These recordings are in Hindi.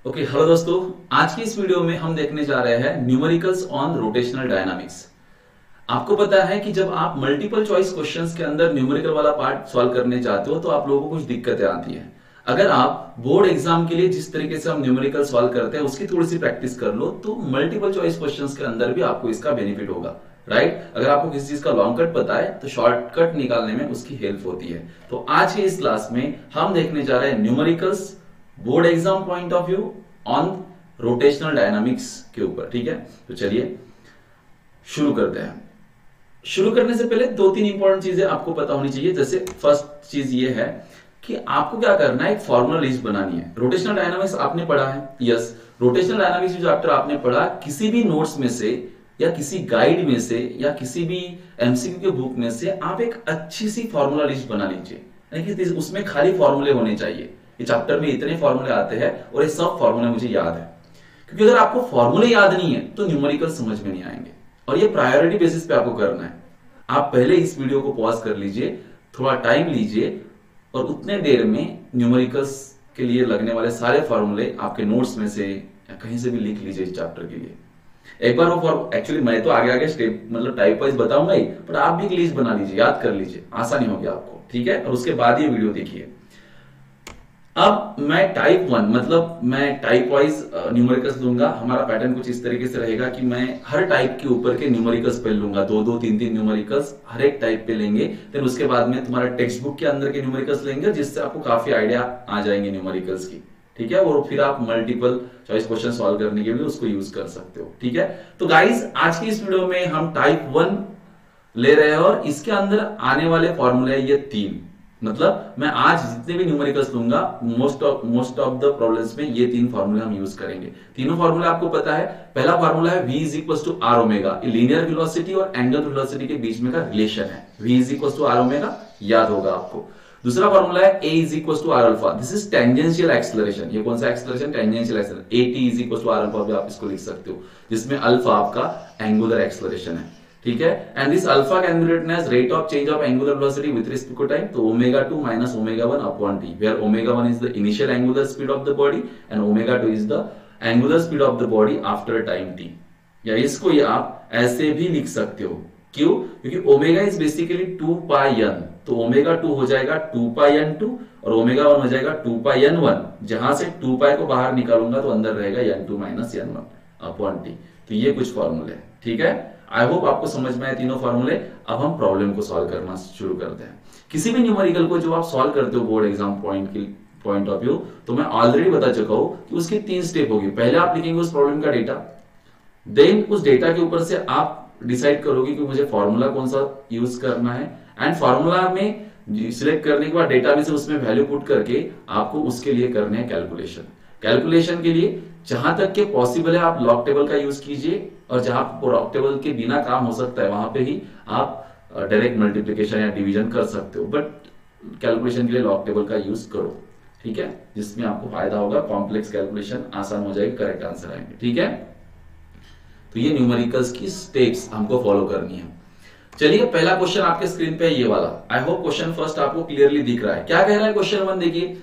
ओके, हेलो दोस्तों। आज की इस वीडियो में हम देखने जा रहे हैं न्यूमेरिकल्स ऑन रोटेशनल डायनामिक्स। आपको पता है कि जब आप मल्टीपल चॉइस क्वेश्चंस के अंदर न्यूमेरिकल वाला पार्ट सॉल्व करने जाते हो तो आप लोगों को कुछ दिक्कतें आती हैं। अगर आप बोर्ड एग्जाम के लिए जिस तरीके से हम न्यूमेरिकल सॉल्व करते हैं उसकी थोड़ी सी प्रैक्टिस कर लो तो मल्टीपल चॉइस क्वेश्चंस के अंदर भी आपको इसका बेनिफिट होगा। राइट? अगर आपको किसी चीज का लॉन्ग कट पता है तो शॉर्टकट निकालने में उसकी हेल्प होती है। तो आज की इस क्लास में हम देखने जा रहे हैं numericals board exam point of view on rotational dynamics के ऊपर। ठीक है, तो चलिए शुरू करते हैं। शुरू करने से पहले दो तीन इंपॉर्टेंट चीजें आपको पता होनी चाहिए। जैसे फर्स्ट चीज ये है कि आपको क्या करना है, एक फॉर्मूला लिस्ट बनानी है। रोटेशनल डायनामिक्स आपने पढ़ा है, यस। रोटेशनल डायनामिक्स जो चैप्टर आपने पढ़ा, किसी भी नोट्स में से या किसी गाइड में से या किसी भी एमसीक्यू के बुक में से आप एक अच्छी सी फॉर्मूला लिस्ट बना लीजिए, यानी कि उसमें खाली फॉर्मूले होने चाहिए। ये चैप्टर में इतने फॉर्मूले आते हैं और ये सब फॉर्मूले मुझे याद है, क्योंकि अगर आपको फॉर्मूले याद नहीं है तो न्यूमेरिकल समझ में नहीं आएंगे। और ये प्रायोरिटी बेसिस पे आपको करना है। आप पहले इस वीडियो को पॉज कर लीजिए, थोड़ा टाइम लीजिए और उतने देर में न्यूमेरिकल्स के लिए लगने वाले सारे फॉर्मूले आपके नोट्स में से या कहीं से भी लिख लीजिए इस चैप्टर के लिए। एक बार वो एक्चुअली मैं तो आगे आगे स्टेप मतलब टाइप वाइज बताऊंगा ही, पर आप भी एक लिस्ट बना लीजिए, याद कर लीजिए, आसानी होगी आपको। ठीक है, और उसके बाद ये वीडियो देखिए। अब मैं टाइप 1 मतलब मैं टाइप वाइज न्यूमेरिकल्स लूंगा। हमारा पैटर्न कुछ इस तरीके से रहेगा कि मैं हर टाइप के ऊपर के न्यूमेरिकल्स पे लूंगा, दो दो तीन तीन न्यूमेरिकल्स हर एक टाइप पे लेंगे। फिर उसके बाद में तुम्हारा टेक्स्ट बुक के अंदर के न्यूमेरिकल्स लेंगे, जिससे आपको काफी आइडिया आ जाएंगे न्यूमेरिकल्स की। ठीक है, और फिर आप मल्टीपल चॉइस क्वेश्चन सॉल्व करने के लिए उसको यूज कर सकते हो। ठीक है, तो गाइज आज की इस वीडियो में हम टाइप 1 ले रहे हैं और इसके अंदर आने वाले फॉर्मूले ये तीन। मतलब मैं आज जितने भी न्यूमेरिकल्स लूंगा मोस्ट ऑफ द प्रॉब्लम्स में ये तीन फॉर्मूले हम यूज करेंगे। तीनों फॉर्मूले आपको पता है। पहला फॉर्मूला है v is equal to R omega, linear velocity और एंगुलर वेलोसिटी के बीच में का रिलेशन है। v is equal to R omega, याद होगा आपको। दूसरा फॉर्मूला है a is equal to R alpha, this is tangential acceleration. ये कौन सा acceleration? Tangential acceleration. at is equal to R alpha भी आप इसको लिख सकते हो, जिसमें अल्फा आपका एंगुलर एक्सेलरेशन है। ठीक है, and this alpha can be written as rate of change of angular velocity with respect to time. तो omega 2 minus omega 1 upon t, where omega 1 is the initial angular speed of the body and omega 2 is the angular speed of the body after time t। या इसको ये आप ऐसे भी लिख सकते हो। क्यों? क्योंकि omega is basically 2 pi n, तो ओमेगा 2 हो जाएगा 2 पाई n2 और ओमेगा 1 हो जाएगा 2 पाई n1। जहां से 2 पाई को बाहर निकालूंगा तो अंदर रहेगा n2 minus n1 upon t। तो ये कुछ फॉर्मूले हैं। ठीक है, आई होप आपको समझ में आए तीनों फॉर्मूले। अब हम प्रॉब्लम को सॉल्व करना शुरू करते हैं। किसी भी न्यूमेरिकल को जो आप सॉल्व करते हो board exam point of view, तो मैं ऑलरेडी बता चुका हूं कि उसकी तीन स्टेप होगी। पहले आप लिखेंगे उस प्रॉब्लम का डेटा, देन उस डेटा के ऊपर से आप डिसाइड करोगे कि मुझे फॉर्मूला कौन सा यूज करना है, एंड फॉर्मूला में सिलेक्ट करने के बाद डेटा में से उसमें वैल्यू पुट करके आपको उसके लिए करने हैं कैलकुलेशन। कैलकुलेशन के लिए जहां तक के पॉसिबल है आप लॉग टेबल का यूज कीजिए, और जहां लॉग टेबल के बिना काम हो सकता है वहां पे ही आप डायरेक्ट मल्टीप्लिकेशन या डिवीजन कर सकते हो, बट कैलकुलेशन के लिए लॉग टेबल का यूज करो। ठीक है, जिसमें आपको फायदा होगा, कॉम्प्लेक्स कैलकुलेशन आसान हो जाएगी, करेक्ट आंसर आएंगे। ठीक है, तो ये न्यूमेरिकल्स की स्टेप्स हमको फॉलो करनी है। चलिए, पहला क्वेश्चन आपके स्क्रीन पे ये वाला। आई होप क्वेश्चन फर्स्ट आपको क्लियरली दिख रहा है। क्या कह रहा है क्वेश्चन 1? देखिए,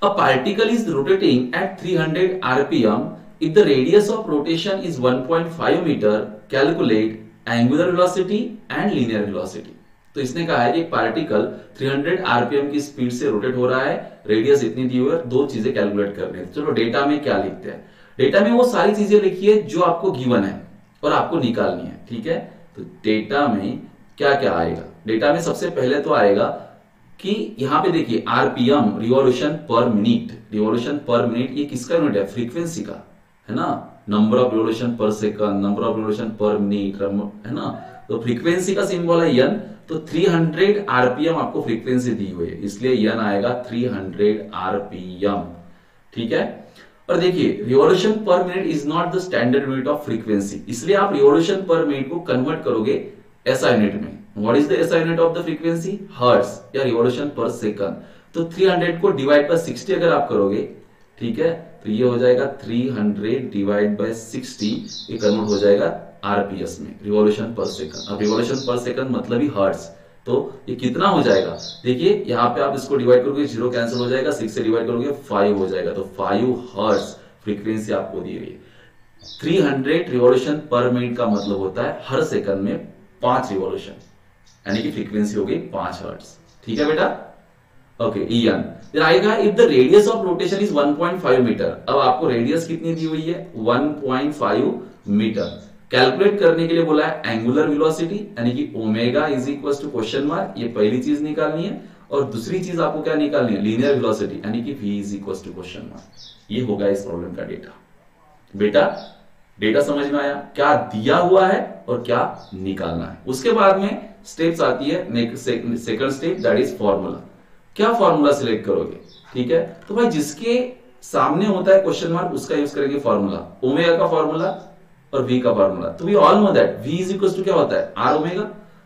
a particle is rotating at 300 rpm if the radius of rotation is 1.5 meter, calculate angular velocity and linear velocity। तो इसने कहा है कि एक पार्टिकल 300 rpm की स्पीड से रोटेट हो रहा है, रेडियस इतनी दी हुई है, दो चीजें कैलकुलेट करनी है। चलो डेटा में क्या लिखते हैं। डेटा में वो सारी चीजें लिखिए जो आपको गिवन है और आपको निकालनी है। ठीक है, तो डेटा में क्या क्या आएगा? डेटा में सबसे पहले तो आएगा कि यहां पे देखिए आरपीएम, रिवॉल्यूशन पर मिनट। रिवॉल्यूशन पर मिनट ये किसका यूनिट है? फ्रीक्वेंसी का, है ना। नंबर ऑफ रिवॉल्यूशन पर सेकंड, नंबर ऑफ रिवॉल्यूशन पर मिनट, है ना। तो फ्रीक्वेंसी का सिंबल है एन, तो 300 आरपीएम आपको फ्रीक्वेंसी दी हुई है, इसलिए एन आएगा 300 आरपीएम। ठीक है, और देखिए रिवॉल्यूशन पर minute is not the standard unit of frequency, इसलिए आप रिवॉल्यूशन पर मिनट को कन्वर्ट करोगे एसआई यूनिट में। What is the SI unit of the frequency? Hertz या revolution per second। तो 300 को डिवाइड बाय 60 अगर आप करोगे, ठीक है, तो ये हो जाएगा 300 डिवाइड बाय 60, ये कन्वर्ट हो जाएगा आरपीएस में, रिवॉल्यूशन पर सेकंड। अब रिवॉल्यूशन पर सेकंड मतलब ही हर्ट्ज, तो ये कितना हो जाएगा? देखिए यहाँ पे आप इसको डिवाइड करोगे, 0 कैंसिल हो जाएगा, 6 से डिवाइड करोगे 5 हो जाएगा, तो 5 हर्ट्ज फ्रीक्वेंसी आपको दी गई है। 300 रिवॉल्यूशन पर मिनट का मतलब होता है हर सेकंड में 5 रिवॉल्यूशन, यानी कि फ्रीक्वेंसी हो गई 5 हर्ट्ज। ठीक है बेटा, ओके। EN फिर आएगा if the radius of rotation is 1.5 metre. अब आपको रेडियस कितनी दी हुई है 1.5 मीटर। कैलकुलेट करने के लिए बोला है एंगुलर वेलोसिटी, यानी कि omega is equal to question mark, ये पहली चीज निकालनी है। और दूसरी चीज आपको क्या निकालनी है, लीनियर वेलोसिटी, यानी कि v is equal to question mark. ये होगा इस प्रॉब्लम का डेटा। बेटा डेटा समझ में आया, क्या दिया हुआ है और क्या निकालना है। उसके बाद में स्टेप्स आती है, second step that is formula. क्या फॉर्मूला सिलेक्ट करोगे, ठीक है। तो भाई जिसके सामने होता है क्वेश्चन मार्क उसका यूज करेंगे फॉर्मूला, ओमेगा का फॉर्मूला और v का फॉर्मूला। तो we all know that v is equal to क्या होता है r ओमेगा।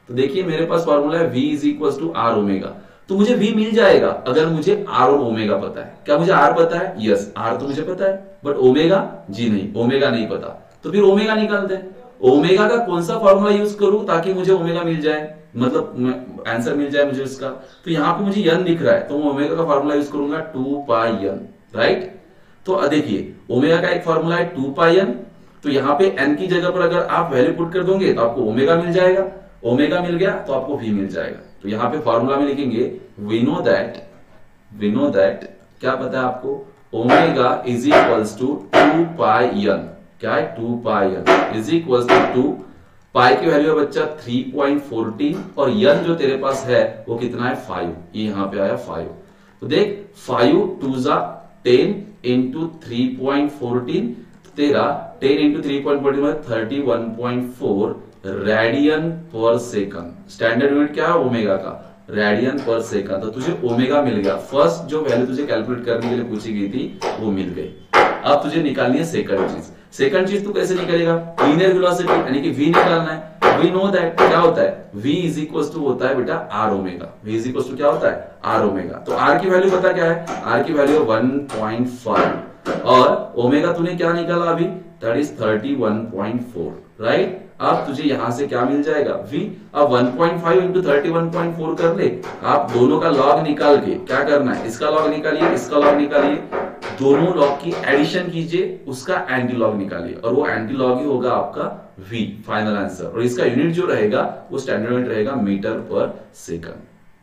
तो देखिए मेरे पास फॉर्मूला है v is equal to r omega. तो मुझे v मिल जाएगा अगर मुझे r और ओमेगा पता है। क्या मुझे r पता है, यस r तो मुझे पता है, बट ओमेगा जी नहीं, ओमेगा नहीं पता। तो फिर ओमेगा निकालते हैं। ओमेगा का कौन सा फॉर्मूला यूज करूं ताकि मुझे ओमेगा मिल जाए, मतलब आंसर मिल जाए मुझे इसका। तो यहाँ पे मुझे n दिख रहा है तो मैं ओमेगा का फॉर्मूला यूज करूंगा 2πn, राइट। तो देखिए ओमेगा का एक फॉर्मूला है 2πn। तो यहाँ पे n की जगह पर अगर आप वैल्यू पुट कर दोगे तो आपको ओमेगा मिल जाएगा। ओमेगा मिल गया तो आपको v मिल जाएगा। तो यहाँ पे फॉर्मूला में लिखेंगे वी नो दैट क्या पता है आपको, omega is equals to 2πn। क्या है 2πn इज इक्वल्स टू 2 पाई की वैल्यू है बच्चा 3.14 और n जो तेरे पास है वो कितना है 5। ये यहाँ पे आया 5। तो देख 5 2 जा 10 इंटू 3.14, तेरा 10 इंटू 3.14 में 31.4 radian per second. Standard unit क्या है ओमेगा का, रेडियन पर सेकंड। तो तुझे ओमेगा मिल गया। फर्स्ट जो वैल्यू तुझे कैलकुलेट करने के लिए पूछी गई थी वो मिल गई। अब तुझे निकालनी है सेकंड चीज। सेकंड चीज तू कैसे निकलेगा, लीनियर वेलोसिटी, यानी कि v निकालना है। वी नो दैट क्या होता है, v इज इक्वल टू होता है बेटा r omega. v is equal to क्या होता है r ओमेगा। तो r की वैल्यू पता क्या है, r की वैल्यू 1.5 और ओमेगा तूने क्या निकाला अभी, दैट इज 31.4, राइट। अब तुझे यहां से क्या मिल जाएगा v। अब 1.5 इंटू 31.4 कर ले। आप दोनों का लॉग निकाल के क्या करना है, इसका लॉग निकालिए, इसका लॉग निकालिए, दोनों लॉग की एडिशन कीजिए, उसका एंटी लॉग निकालिए और वो एंटी लॉग ही होगा आपका v फाइनल आंसर। और इसका यूनिट जो रहेगा वो स्टैंडर्ड यूनिट रहेगा मीटर पर सेकंड।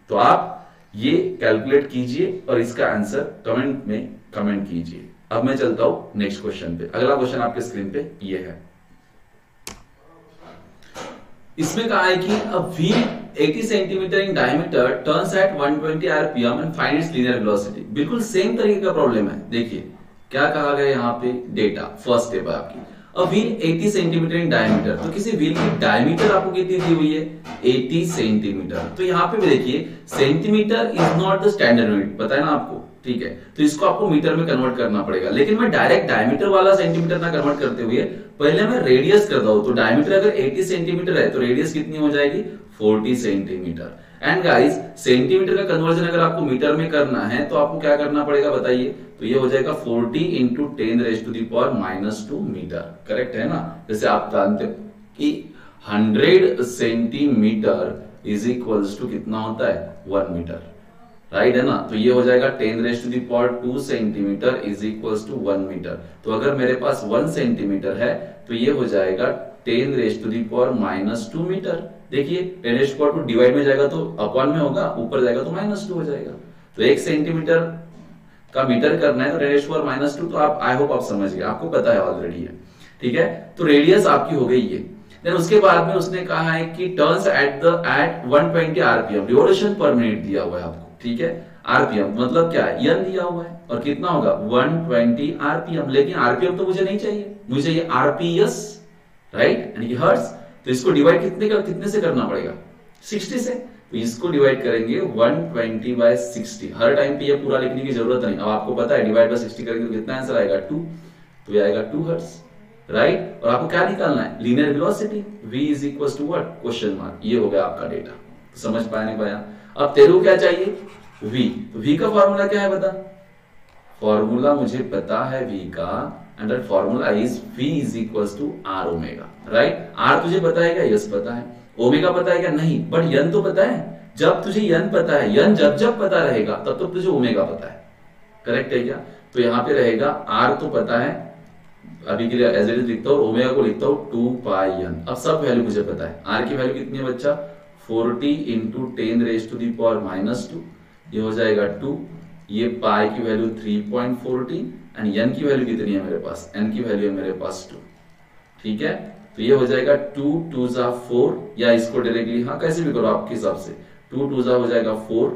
तो आप ये कैलकुलेट कीजिए और इसका आंसर कमेंट में कमेंट कीजिए। अब मैं चलता हूं नेक्स्ट क्वेश्चन पे। अगला क्वेश्चन आपके स्क्रीन पे ये है। इसमें कहा है कि a wheel 80 centimetre in diameter turns eight 120 RPM and find its linear velocity. बिल्कुल सेम तरीके का प्रॉब्लम है। देखिए क्या कहा गया यहाँ पे, डेटा फर्स्ट स्टेप है आपकी। a wheel 80 centimetre in diameter. तो किसी व्हील की डायमीटर आपको कितनी दी हुई है 80 सेंटीमीटर। तो यहाँ पे भी देखिए centimetre is not the standard unit, पता है ना आपको, ठीक है। तो इसको आपको मीटर में कन्वर्ट करना पड़ेगा। लेकिन मैं डायरेक्ट डायमीटर वाला सेंटीमीटर ना कन्वर्ट करते हुए पहले मैं रेडियस करता हूं। तो डायमीटर अगर 80 सेंटीमीटर है तो रेडियस कितनी हो जाएगी 40 सेंटीमीटर। एंड गाइस सेंटीमीटर का कन्वर्जन अगर आपको मीटर में करना है तो आपको क्या करना पड़ेगा बताइए। तो ये हो जाएगा 40 इंटू 10⁻⁻² मीटर, करेक्ट है ना। जैसे आप जानते हो कि 100 सेंटीमीटर इज इक्वल्स टू कितना होता है 1 मीटर, राइट है ना। तो ये हो जाएगा 10⁻² centimetre is equals to 1 metre. तो अगर मेरे पास 1 सेंटीमीटर है तो ये हो जाएगा 10⁻² मीटर। देखिए 10⁻² डिवाइड में जाएगा तो अपॉन में होगा, ऊपर जाएगा तो -2 हो जाएगा। तो 1 सेंटीमीटर का मीटर करना है तो 10⁻²। तो आप आई होप आप समझ गए, आपको पता है ऑलरेडी है, ठीक है। तो रेडियस आपकी हो गई ये। देन उसके बाद में उसने कहा है कि टर्न्स एट 120 आरपीएम, रिवॉल्यूशन पर मिनट दिया हुआ है आपको, ठीक है। आरपीएम मतलब क्या है, n दिया हुआ है और कितना होगा 120 आरपीएम। लेकिन आरपीएम तो मुझे नहीं चाहिए, मुझे चाहिए आरपीएस, राइट, यानी कि हर्ट्ज। तो इसको डिवाइड कितने से करना पड़ेगा 60 से। तो इसको डिवाइड करेंगे 120/60। हर टाइम पे ये पूरा लिखने की जरूरत नहीं। अब आपको पता है डिवाइड बाय 60 करेंगे तो कितना आंसर आएगा 2। तो ये आएगा 2 हर्ट्ज, राइट। और आपको क्या निकालना है linear velocity, v is equal to what question mark. ये हो गया आपका डेटा। समझ पाया नहीं पाया। अब तेरे को क्या चाहिए v। तो v का फॉर्मूला क्या है बता। फॉर्मूला मुझे पता है v का, and that formula is v is equal to r omega, right. r तुझे पता है क्या, यस पता है। ओमेगा पता है क्या, नहीं, बट n तो पता है। जब तुझे n पता है, n जब पता रहेगा तब तुझे ओमेगा पता है, करेक्ट है क्या। तो यहाँ पे रहेगा r तो पता है, अभी के लिए एज इट इज लिखता हूँ, ओमेगा को लिखता हूँ 2 पाई n। अब सब वैल्यू मुझे पता है। आर की वैल्यू कितनी है बच्चा, 40 into 10 raise to the power -2, ये हो जाएगा 2। ये पाई की वैल्यू 3.40 एंड n की वैल्यू कितनी है मेरे पास, n की वैल्यू है मेरे पास 2। ठीक है, तो ये हो जाएगा 2 2 जा 4, या इसको डायरेक्टली हाँ कैसे भी करो आपके हिसाब से, 2 2 जा हो जाएगा 4,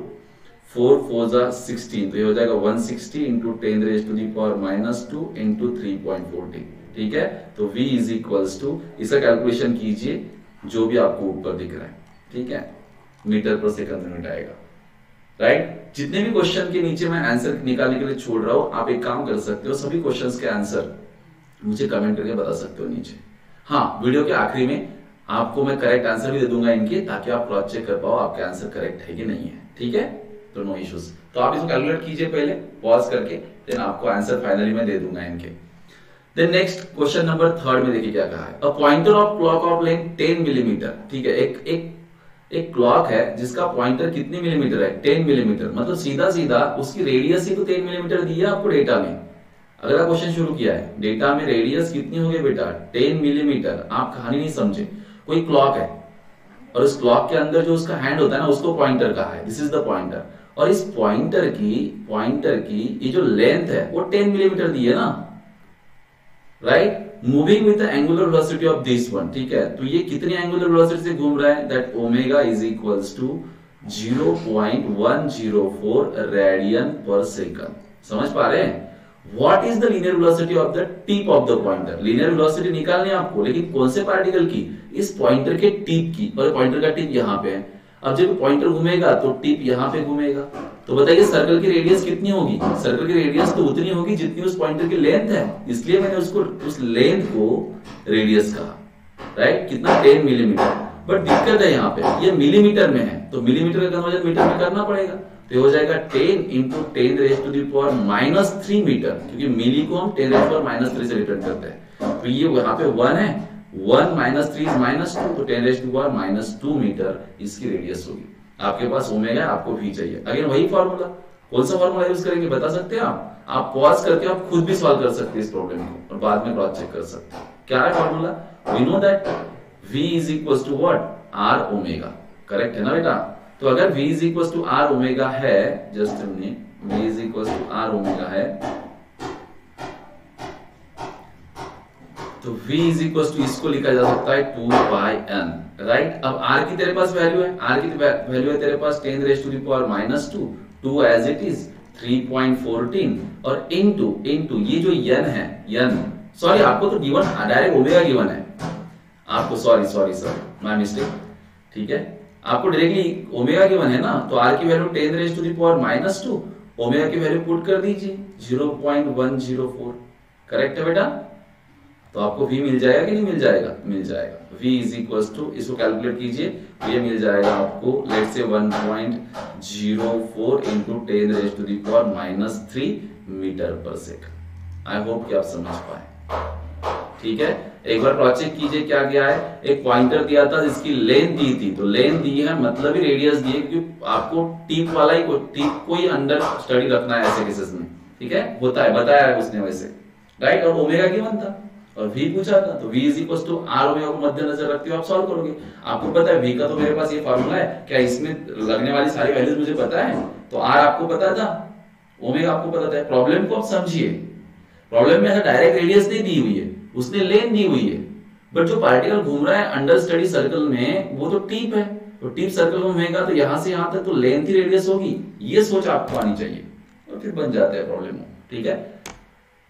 4 4 जा 16, तो ये हो जाएगा 160 into 10 raise to the power -2 into 3.40। ठीक है, तो v इज इक्वल्स टू, इसका कैलकुलेशन कीजिए जो भी आपको ऊपर दिख रहा है। ठीक है, मीटर पर सेकंड मिनट आएगा। राइट, जितने भी क्वेश्चन के नीचे मैं आंसर निकालने के लिए छोड़ रहा हूं, आप एक काम कर सकते हो, सभी क्वेश्चंस के आंसर मुझे कमेंट करके बता सकते हो नीचे। हाँ, वीडियो के आखिरी में आपको मैं करेक्ट आंसर भी दे दूंगा इनके, ताकि आप क्रॉस चेक कर पाओ आपके आंसर करेक्ट है कि नहीं है। ठीक है, तो नो इश्यूज। तो आप इसको कैलकुलेट कीजिए पहले पॉज करके, देन आपको आंसर फाइनली मैं दे दूंगा इनके। देन नेक्स्ट क्वेश्चन नंबर 3 में देखिए क्या कहा है। A pointer of clock of length 10 millimetre. ठीक है, एक क्लॉक है जिसका पॉइंटर कितने मिलीमीटर है, 10 मिलीमीटर। मतलब सीधा सीधा उसकी रेडियस ही तो 10 मिलीमीटर दी है आपको डेटा में। अगला क्वेश्चन शुरू किया है, डेटा में रेडियस कितनी हो गई बेटा, 10 मिलीमीटर। आप कहानी नहीं समझे, कोई क्लॉक है और उस क्लॉक के अंदर जो उसका हैंड होता है ना, उसको पॉइंटर कहा है, दिस इज द पॉइंटर। और इस पॉइंटर की ये जो लेंथ है वो 10 मिलीमीटर दी है ना, right. Moving with the angular velocity of this one. ठीक है, तो ये कितनी एंगुलर वेलोसिटी से घूम रहा है, that omega is equals to 0.104 radian per second. समझ पा रहे हैं? What is the linear velocity of the tip of the pointer. Linear velocity निकालनी है आपको, लेकिन कौन से पार्टिकल की, इस पॉइंटर के टिप की। और पॉइंटर का टिप यहाँ पे है। अब जब पॉइंटर घूमेगा तो टिप यहाँ पे घूमेगा, तो बताइए सर्कल की रेडियस कितनी होगी। सर्कल की रेडियस तो उतनी होगी जितनी उस पॉइंटर की लेंथ है, इसलिए मैंने उसको उस लेंथ को रेडियस कहा, राइट। कितना, 10 मिलीमीटर। बट दिक्कत है यहाँ पे, ये मिलीमीटर में है, तो मिलीमीटर का कन्वर्जन मीटर में करना पड़ेगा। तो हो जाएगा 10 into 10 raise to the power -3 metre, क्योंकि मिली को हम 10 रेज टू पावर -3 से रिप्रेजेंट करते हैं। तो ये यहाँ पे 1 है, 1 - 3 इज -2, तो 10 रेज टू पावर -2 मीटर इसकी रेडियस होगी। आपके पास ओमेगा, आपको भी चाहिए। अगेन वही फॉर्मूला, कौन सा फॉर्मूला यूज करेंगे बता सकते हैं आप पॉज करके आप खुद भी सॉल्व कर सकते हैं इस प्रॉब्लम को और बाद में क्रॉस चेक कर सकते हैं। क्या है formula, we know that v is equals to what, r omega. Correct है ना बेटा। तो अगर v is equals to r omega है, जस्ट हमने v is equals to r omega है, तो v इज इक्वल्स टू इसको लिखा जा सकता है 2 पाई n, राइट। अब r की तेरे पास वैल्यू है, r की वैल्यू है तेरे पास 10 raise to the power -2, 2 as it is 3.14 और इनटू ये जो n है, n सॉरी आपको तो गिवन डायरेक्ट ओमेगा गिवन है आपको, सॉरी माय मिस्टेक। ठीक है, आपको डायरेक्टली ओमेगा गिवन है ना, तो r की value 10 raise to the power -2, omega की वैल्यू पुट कर दीजिए 0.104। करेक्ट है बेटा। तो आपको v मिल जाएगा कि नहीं मिल जाएगा, मिल जाएगा। v इज इक्वल्स टू, इसको कैलकुलेट कीजिए, ये मिल जाएगा आपको let's say 1.04 into 10 raise to the power -3 metre per second. I hope कि आप समझ पाए। ठीक है, एक बार क्रॉस चेक कीजिए क्या गया है। एक पॉइंटर दिया था जिसकी लेंथ दी थी, तो लेंथ दी है मतलब ही रेडियस दी है, क्योंकि आपको टिप वाला ही टिप को ही अंडर स्टडी रखना है ऐसे केसेस में। ठीक है, होता है, बताया है उसने वैसे, राइट। और ओमेगा गिवन था और v पूछा था, तो v is equals to r omega को मद्देनजर रखते हुए आप सॉल्व करोगे। आपको पता है v का तो मेरे पास ये फार्मूला है, क्या इसमें लगने वाली सारी वैल्यूज मुझे पता है, तो r आपको पता था, ओमेगा आपको पता था। प्रॉब्लम को आप समझिए, प्रॉब्लम में ऐसा डायरेक्ट रेडियस नहीं दी हुई है, उसने लेंथ दी हुई है, बट जो पार्टिकल घूम रहा है अंडर स्टडी सर्कल में वो तो टिप है, तो टिप सर्कल में घूमेगा तो यहां से यहां तक तो लेंथ ही रेडियस होगी। ये सोच आपको आनी चाहिए और फिर बन जाता है प्रॉब्लम। ठीक है,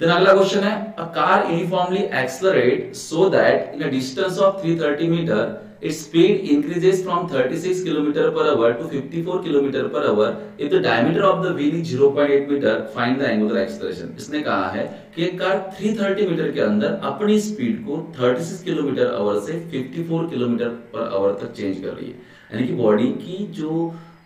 देन अगला क्वेश्चन है, a car uniformly accelerate so that in a distance of 330 metre its speed increases from 36 km/h to 54 km/h if the diameter of the wheel is 0.8 meter. Find the angular acceleration. इसने कहा है कि एक कार 330 मीटर के अंदर अपनी स्पीड को 36 km/h से 54 km/h तक चेंज कर रही है, यानी कि बॉडी की जो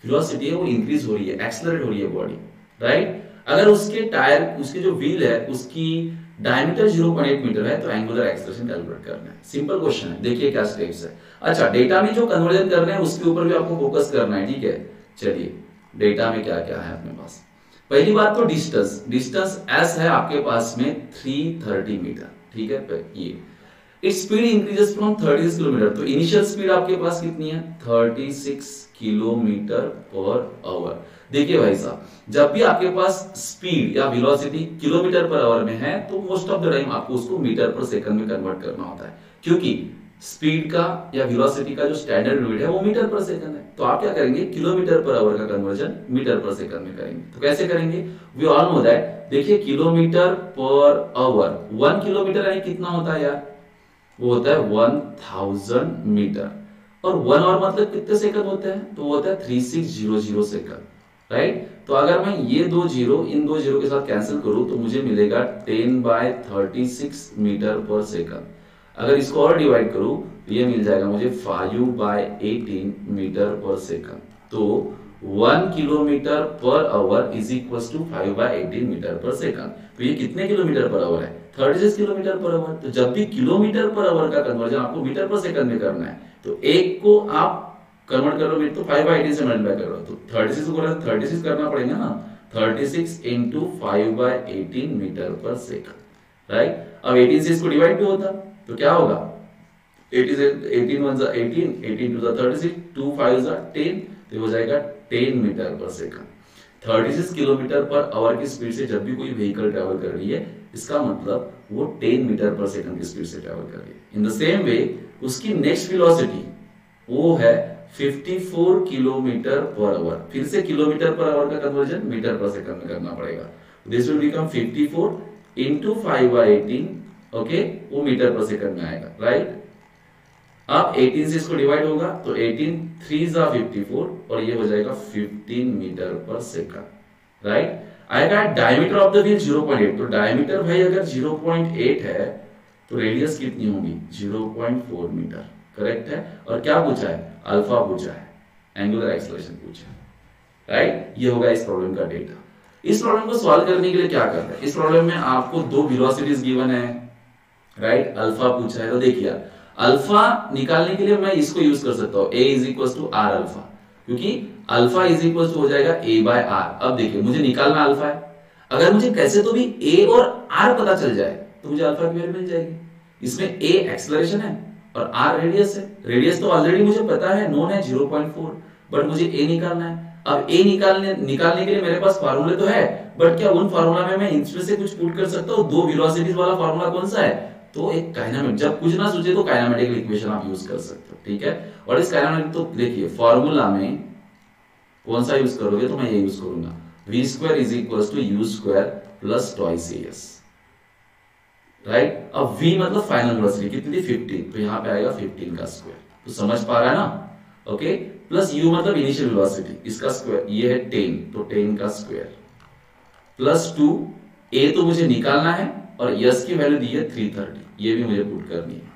वेलोसिटी है वो इंक्रीज हो रही है, एक्सेलरेट हो रही है बॉडी, राइट। अगर उसके टायर, उसके जो व्हील है उसकी डायमीटर 0.8 मीटर है, तो एंगुलर एक्सेलरेशन कैलकुलेट करना है। सिंपल क्वेश्चन है, देखिए क्या स्टेप्स है। अच्छा, डेटा में जो कन्वर्जन करना है उसके ऊपर भी आपको फोकस करना है। ठीक है, चलिए डेटा में क्या क्या है अपने पास। पहली बात तो डिस्टेंस s है आपके पास में 330 मीटर, ठीक है, ये its speed increases from 36 kilometre. तो इनिशियल स्पीड आपके पास कितनी है, 36 किलोमीटर पर आवर। देखिए भाई साहब, जब भी आपके पास स्पीड या वेलोसिटी किलोमीटर पर आवर में है तो मोस्ट ऑफ द टाइम आपको उसको मीटर पर सेकंड में कन्वर्ट करना होता है, क्योंकि स्पीड का या वेलोसिटी का जो स्टैंडर्ड यूनिट है वो मीटर पर सेकंड है। तो आप क्या करेंगे, किलोमीटर पर आवर का कन्वर्जन मीटर पर सेकंड में करेंगे। तो कैसे करेंगे, वी ऑल नो दैट। देखिए किलोमीटर पर आवर, 1 किलोमीटर यानी कितना होता है यार, वो होता है 1000 मीटर, और 1 आवर मतलब कितने सेकंड होते हैं, तो वो होता है 3600 सेकंड, राइट। तो अगर मैं ये दो जीरो इन दो जीरो के साथ कैंसिल करूं तो मुझे मिलेगा 10/36 मीटर पर सेकंड। अगर इसको और डिवाइड करूं तो ये मिल जाएगा मुझे 5/18 मीटर पर सेकंड। तो 1 kilometre per hour is equal to 5/18 metre per second. तो ये कितने किलोमीटर पर आवर है, 36 किलोमीटर पर आवर। तो जब भी किलोमीटर पर आवर का कन्वर्जन आपको मीटर पर सेकंड में करना है तो एक को आप कन्वर्ट कर लो तो 5/18 से मल्टीप्लाई कर लो, तो 36 को 36 करना पड़ेगा ना, 36 into 5/18 metre per second, right. अब 18 से इसको डिवाइड भी होता तो क्या होगा, 18 1 जा 18, 18 2 जा 36, 2 5 जा 10, तो हो जाएगा 10 metre per second. 36 kilometre per our की स्पीड से जब भी कोई व्हीकल ट्रैवल कर रही है, इसका मतलब वो 10 मीटर पर सेकंड की स्पीड से ट्रैवल कर रही है। इन द सेम वे उसकी नेक्स्ट वेलोसिटी वो है 54 किलोमीटर पर आवर। फिर से किलोमीटर पर आवर का कन्वर्जन मीटर पर सेकंड में करना पड़ेगा। This will become 54 into 5/18, okay, वो मीटर पर सेकंड में आएगा, राइट। अब 18 से इसको डिवाइड होगा तो 18 3 जा 54 और ये हो जाएगा 15 मीटर पर सेकंड, राइट। आएगा डायमीटर ऑफ द व्हील 0.8। तो डायमीटर भाई अगर 0.8 है तो रेडियस कितनी होगी, 0.4 मीटर, करेक्ट है। और क्या पूछा है, अल्फा पूछा है, एंगुलर एक्सेलरेशन पूछा है, राइट। ये होगा इस प्रॉब्लम का डेटा। इस प्रॉब्लम को सॉल्व करने के लिए क्या करना है, इस प्रॉब्लम में आपको दो वेलोसिटीज गिवन है, राइट। अल्फा पूछा है, तो देखिए अल्फा निकालने के लिए मैं इसको यूज कर सकता हूं, a is equal to R alpha, क्योंकि अल्फा इज इक्वल टू हो जाएगा a/r। अब देखिए मुझे निकालना अल्फा है, अगर मुझे कैसे तो भी a और r पता चल जाए तो मुझे अल्फा की वैल्यू मिल जाएगी। इसमें a एक्सेलरेशन है और r रेडियस है। रेडियस तो ऑलरेडी मुझे पता है, नोन है 0.4, बट मुझे a निकालना है। अब a निकालने के लिए मेरे पास फार्मूले तो है, बट क्या उन फार्मूला में मैं इसमें से कुछ पुट कर सकता हूं। दो वेलोसिटीज वाला फार्मूला कौन सा है, तो एक काइनेमेटिक, जब कुछ ना सोचे तो काइनेमेटिक इक्वेशन आप यूज कर सकते हो, ठीक है। और इस काइनेमेटिक तो देखिए फार्मूला में कौन सा यूज करोगे, तो मैं ये यूज करूंगा, v² is equal to u² plus twice as, right. अब v मतलब फाइनल वेलोसिटी कितनी थी 15, तो यहां पे आएगा 15 का स्क्वायर। तो समझ पा रहा है ना, ओके। प्लस u मतलब इनिशियल वेलोसिटी, इसका स्क्वायर, ये है 10, तो 10 का स्क्वायर प्लस 2, a तो मुझे निकालना है और s की वैल्यू दी है 330, ये भी मुझे पुट करनी है,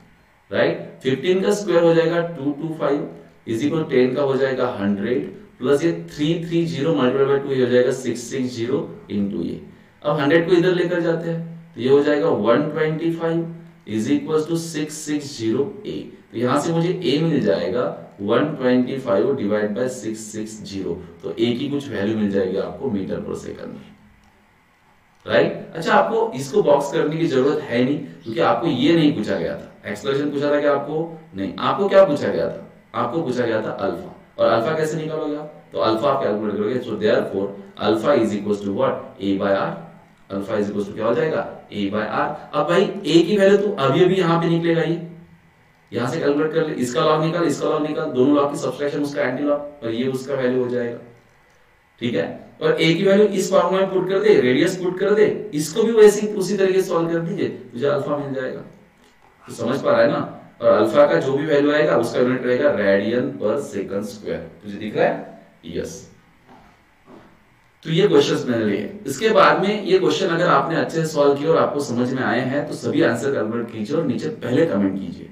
राइट। 15 का स्क्वायर हो जाएगा 225 इज इक्वल 10 का हो जाएगा 100 प्लस ये 330 मल्टीप्लाई बाय 2 ये हो जाएगा 660 इनटू ये। अब 100 को इधर लेकर जाते हैं तो ये हो जाएगा 125 इज इक्वल टू 660a। तो यहां से मुझे a मिल जाएगा 125 डिवाइड बाय 660, तो a की कुछ वैल्यू मिल जाएगी आपको मीटर पर सेकंड में, राइट। अच्छा, आपको इसको बॉक्स करने की जरूरत है नहीं, क्योंकि आपको ये नहीं पूछा गया था। एक्सेलरेशन पूछा था क्या आपको, नहीं। आपको क्या पूछा गया था, आपको पूछा गया था अल्फा। और अल्फा कैसे निकालोगे आप, तो अल्फा आप कैलकुलेट करोगे, so therefore alpha is equal to what, a/r। Alpha is equal to क्या हो जाएगा, a/r। अब भाई a की वैल्यू तो अभी अभी यहां पे निकलेगा, ये यहां से कैलकुलेट कर ले, इसका लॉग निकाल, इसका लॉग निकाल, दोनों लॉग की सब्सट्रैक्शन उसका एंटी लॉग, और ये उसका वैल्यू हो जाएगा, ठीक है। और a की वैल्यू इस फॉर्मूला में पुट कर दे, रेडियस पुट कर दे, इसको भी वैसे ही उसी तरीके से सॉल्व कर दीजिए, मुझे अल्फा मिल जाएगा। तो समझ पा रहा है ना। और अल्फा का जो भी वैल्यू आएगा उसका यूनिट रहेगा रेडियन पर सेकंड स्क्वायर। तुझे दिख रहा है, यस। तो ये क्वेश्चंस मैंने लिए। इसके बाद में ये क्वेश्चन अगर आपने अच्छे से सॉल्व किया और आपको समझ में आए हैं तो सभी आंसर कैलकुलेट कीजिए और नीचे पहले कमेंट कीजिए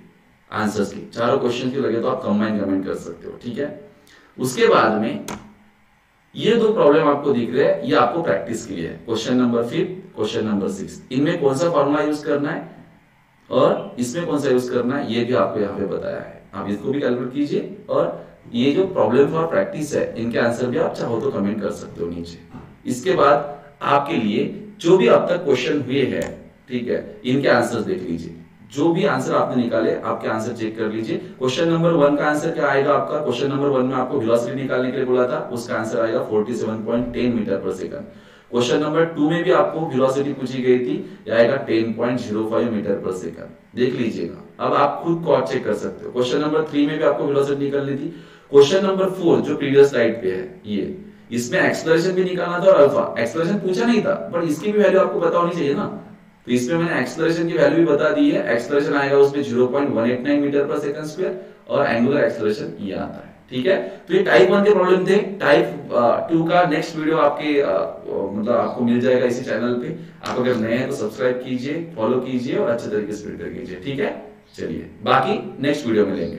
आंसर्स की। चारों क्वेश्चन की लगे तो आप कंबाइन कमेंट कर सकते हो, ठीक है। उसके बाद में ये दो प्रॉब्लम आपको दिख रहे हैं, ये आपको प्रैक्टिस के लिए है। क्वेश्चन नंबर 5, क्वेश्चन नंबर 6, इनमें कौन सा फॉर्मूला यूज करना है और इसमें कौन सा यूज करना है ये भी आपको यहाँ पे बताया है। आप इसको भी कैलकुलेट कीजिए और ये जो प्रॉब्लम फॉर प्रैक्टिस है इनके आंसर भी आप चाहो तो कमेंट कर सकते हो नीचे। इसके बाद आपके लिए जो भी अब तक क्वेश्चन हुए हैं ठीक है, इनके आंसर्स देख लीजिए, जो भी आंसर आपने निकाले आपके आंसर चेक कर लीजिए। क्वेश्चन नंबर 1 का आंसर क्या आएगा आपका? क्वेश्चन नंबर 1 में आपको वेलोसिटी निकालने के लिए बोला था, उसका आंसर आएगा 47.10 metre per second. Question number 2 में भी आपको वेलोसिटी पूछी गई थी, यह आएगा 10.05 मीटर पर सेकंड। देख लीजिएगा, अब आप खुद को चेक कर सकते हो। क्वेश्चन नंबर 3 में भी आपको वेलोसिटी निकालनी थी। क्वेश्चन नंबर 4 जो प्रीवियस स्लाइड पे है, ये इसमें एक्सेलरेशन भी निकालना था और अल्फा। एक्सेलरेशन पूछा नहीं था, बट इसकी भी वैल्यू आपको पता होनी चाहिए ना, तो इसमें मैंने एक्सेलरेशन की वैल्यू भी बता दी है। एक्सेलरेशन आएगा उसमें 0.189 मीटर पर सेकंड स्क्वायर और एंगुलर एक्सेलरेशन ये आता है। ठीक है, तो ये टाइप 1 के प्रॉब्लम थे। टाइप 2 का नेक्स्ट वीडियो आपके मतलब आपको मिल जाएगा इसी चैनल पे। आप अगर नए हैं तो सब्सक्राइब कीजिए, फॉलो कीजिए और अच्छे तरीके से प्रिपेयर कीजिए। ठीक है, चलिए बाकी नेक्स्ट वीडियो में लेंगे।